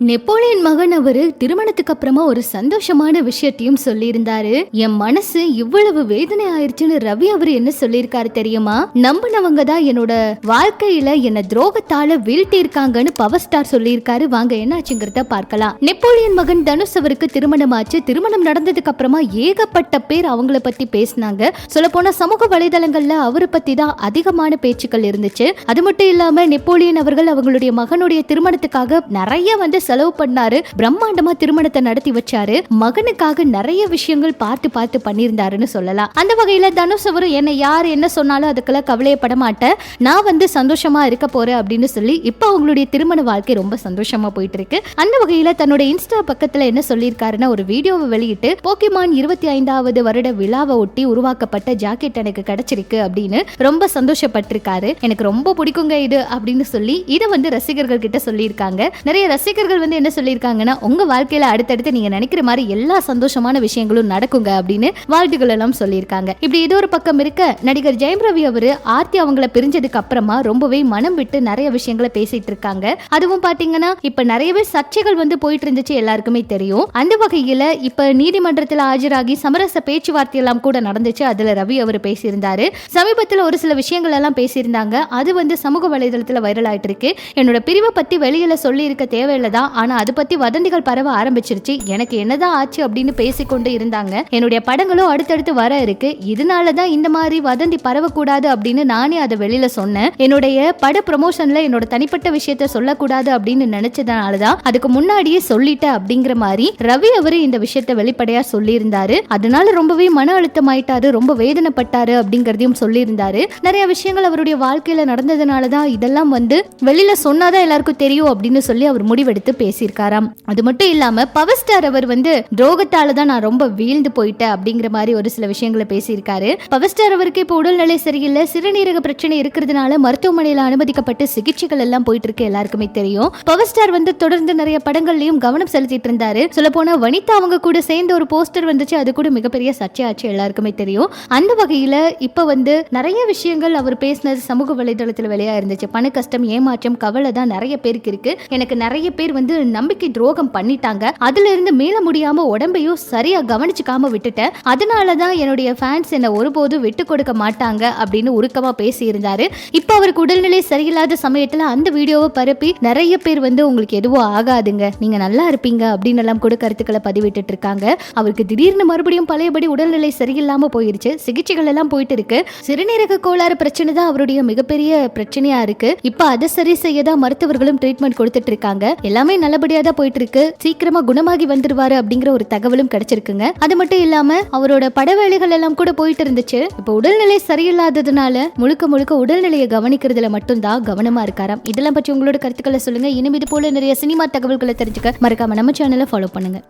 Napoleon மகன் அவரு திருமணத்துக்கு அப்புறமா ஒரு சந்தோஷமான விஷயத்தையும் சொல்லியிருந்தாரு. என் மனசு இவ்வளவு வேதனை ஆயிருச்சுன்னு ரவி அவரு என்ன சொல்லியிருக்காரு தெரியுமா? நம்பினவங்க தான் என்னோட வாழ்க்கையில என்ன துரோகத்தால வீழ்த்தி இருக்காங்கன்னு பவர் ஸ்டார் சொல்லியிருக்காரு. வாங்க என்னாச்சுங்கிறத பார்க்கலாம். நெப்போலியன் மகன் தனுஷ் அவருக்கு திருமணம் ஆச்சு. திருமணம் நடந்ததுக்கு அப்புறமா ஏகப்பட்ட பேர் அவங்கள பத்தி பேசினாங்க. சொல்ல போனா சமூக வலைதளங்கள்ல அவரை பத்தி தான் அதிகமான பேச்சுக்கள் இருந்துச்சு. அது மட்டும் இல்லாம நெப்போலியன் அவர்கள் அவங்களுடைய மகனுடைய திருமணத்துக்காக நிறைய செலவு பண்ணாரு. பிரம்மாண்டமா திருமணத்தை நடத்தி வச்சாரு. மகனுக்காக நிறைய விஷயங்கள் பார்த்து பண்ணியிருந்தாருன்னு சொல்லலாம். அந்த வகையில தனுஷ் அவரு என்ன யார் என்ன சொன்னாலும் அதுக்கெல்லாம் கவலையப்பட மாட்டேன், நான் சந்தோஷமா இருக்க போறேன் அப்படின்னு சொல்லி இப்ப அவங்களுடைய திருமண வாழ்க்கை ரொம்ப சந்தோஷமா போயிட்டு இருக்கு. அந்த வகையில தன்னோட இன்ஸ்டா பக்கத்துல என்ன சொல்லியிருக்காருன்னா, ஒரு வீடியோவை வெளியிட்டு போக்கிமான் 25வது வருட விழாவை ஒட்டி உருவாக்கப்பட்ட ஜாக்கெட் எனக்கு கிடைச்சிருக்கு அப்படின்னு ரொம்ப சந்தோஷப்பட்டிருக்காரு. எனக்கு ரொம்ப பிடிக்குங்க இது அப்படின்னு சொல்லி இதை ரசிகர்கள் கிட்ட சொல்லியிருக்காங்க. நிறைய ரசிகர்கள் என்ன சொல்லியிருக்காங்கன்னா, உங்க வாழ்க்கையில அடுத்தடுத்து நீங்க நினைக்கிற மாதிரி எல்லா சந்தோஷமான விஷயங்களும் நடக்குங்க அப்படின்னு வாழ்த்துக்கள் எல்லாம் சொல்லியிருக்காங்க. இப்படி இது ஒரு பக்கம் இருக்க, நடிகர் ஜெயம் ரவி அவரு ஆர்த்தி அவங்கள பிரிஞ்சதுக்கு அப்புறமா ரொம்பவே மனம் விட்டு நிறைய விஷயங்களை பேசிட்டு இருக்காங்க. அதுவும் பாத்தீங்கன்னா இப்ப நிறையவே சர்ச்சைகள் போயிட்டு இருந்துச்சு, எல்லாருக்குமே தெரியும். அந்த வகையில இப்ப நீதிமன்றத்தில் ஆஜராகி சமரச பேச்சுவார்த்தை எல்லாம் கூட நடந்துச்சு. அதுல ரவி அவர் பேசியிருந்தாரு. சமீபத்தில் ஒரு சில விஷயங்கள் எல்லாம் பேசியிருந்தாங்க. அது சமூக வலைதளத்துல வைரல் ஆயிட்டு இருக்கு. என்னோட பிரிவை பத்தி வெளியில சொல்லி இருக்க தேவையில்லதான், ஆனா அது பத்தி வதந்திகள் பரவ ஆரம்பிச்சிருச்சு. எனக்கு என்னதான் ஆச்சு அப்படின்னு பேசிக்கொண்டு இருந்தாங்க. என்னுடைய படங்களும் அடுத்தடுத்து வர இருக்கு. இதனாலதான் இந்த மாதிரி வதந்தி பரவக்கூடாது அப்படின்னு நானே அதை வெளியில சொன்னேன். என்னுடைய பட ப்ரமோஷன்ல என்னோட தனிப்பட்ட விஷயத்த சொல்லக்கூடாது அப்படின்னு நினைச்சதுனாலதான் அதுக்கு முன்னாடியே சொல்லிட்டேன் அப்படிங்கிற மாதிரி ரவி அவரு இந்த விஷயத்த வெளிப்படையா சொல்லி இருந்தாரு. அதனால ரொம்பவே மன அழுத்தம் ஆயிட்டாரு, ரொம்ப வேதனைப்பட்டாரு அப்படிங்கறதையும் சொல்லி இருந்தாரு. நிறைய விஷயங்கள் அவருடைய வாழ்க்கையில நடந்ததுனாலதான் இதெல்லாம் வெளியில சொன்னாதான் எல்லாருக்கும் தெரியும் அப்படின்னு சொல்லி அவர் முடிவெடுத்து பேசியிருக்காராம். அது மட்டும் இல்லாம பவர் ஸ்டார் அவர் துரோகத்தால தான் நான் ரொம்ப வீழ்ந்து போயிட்டேன் அப்படிங்கிற மாதிரி ஒரு சில விஷயங்களை பேசியிருக்காரு. பவர் ஸ்டார் அவருக்கு இப்ப உடல்நிலை சரியில்லை, சிறுநீரக பிரச்சனை இருக்கிறதுனால மருத்துவமனையில அனுமதிக்கப்பட்டு சிகிச்சைகள் எல்லாம் போயிட்டு இருக்கு, எல்லாருக்குமே தெரியும். பவர் ஸ்டார் தொடர்ந்து நிறைய படங்கள்லயும் கவனம் செலுத்திட்டு இருந்தாரு. சொல்ல போனா வனிதா அவங்க கூட சேர்ந்து ஒரு போஸ்டர் வந்துச்சு, அது கூட மிகப்பெரிய சர்ச்சையாச்சு, எல்லாருக்குமே தெரியும். அந்த வகையில இப்ப நிறைய விஷயங்கள் அவர் பேசினது சமூக வலைதளத்தில் வெளியா இருந்துச்சு. பண கஷ்டம், ஏமாற்றம், கவலை தான் நிறைய பேருக்கு இருக்கு. எனக்கு நிறைய பேர் நம்பிக்கை துரோகம் பண்ணிட்டாங்க, அதுல இருந்து மீள முடியாம உடம்பையும் சரியா கவனிச்சுக்காம விட்டுட்டேன், அதனாலதான் என்னுடைய ஃபேன்ஸ் என்ன ஒருபோதும் விட்டு கொடுக்க மாட்டாங்க அப்படின்னு உருக்கமா பேசி இருந்தாரு. இப்ப அவருக்கு உடல்நிலை சரியில்லாத சமயத்துல அந்த வீடியோவை பரப்பி நிறைய பேர் உங்களுக்கு எதுவும் ஆகாதுங்க, நீங்க நல்லா இருப்பீங்க அப்படின்னு எல்லாம் கூட கருத்துக்களை பதிவிட்டு இருக்காங்க. அவருக்கு திடீர்னு மறுபடியும் பழையபடி உடல்நிலை சரியில்லாம போயிருச்சு, சிகிச்சைகள் எல்லாம் போயிட்டு இருக்கு. சிறுநீரக கோளாறு பிரச்சனை தான் அவருடைய மிகப்பெரிய பிரச்சனையா இருக்கு. இப்ப அதை சரி செய்யதான் மருத்துவர்களும் ட்ரீட்மெண்ட் கொடுத்துட்டு இருக்காங்க. எல்லாமே நல்லபடியா தான் போயிட்டு இருக்கு. சீக்கிரமா குணமாகி வந்துருவாரு அப்படிங்கிற ஒரு தகவலும் கிடைச்சிருக்குங்க. அது மட்டும் இல்லாம அவரோட படவேளைகள் எல்லாம் கூட போயிட்டு இருந்துச்சு. இப்ப உடல்நிலை சரியில்லாததுனால முழுக்க உடல்நிலையை கவனிக்கிறதுல மட்டும் தான் கவனமா இருக்காராம். இதெல்லாம் பற்றி உங்களோட கருத்துக்களை சொல்லுங்க. இனிமே இது போல நிறைய சினிமா தகவல்களை தெரிஞ்சுக்க மறக்காம நம்ம சேனலை ஃபாலோ பண்ணுங்க.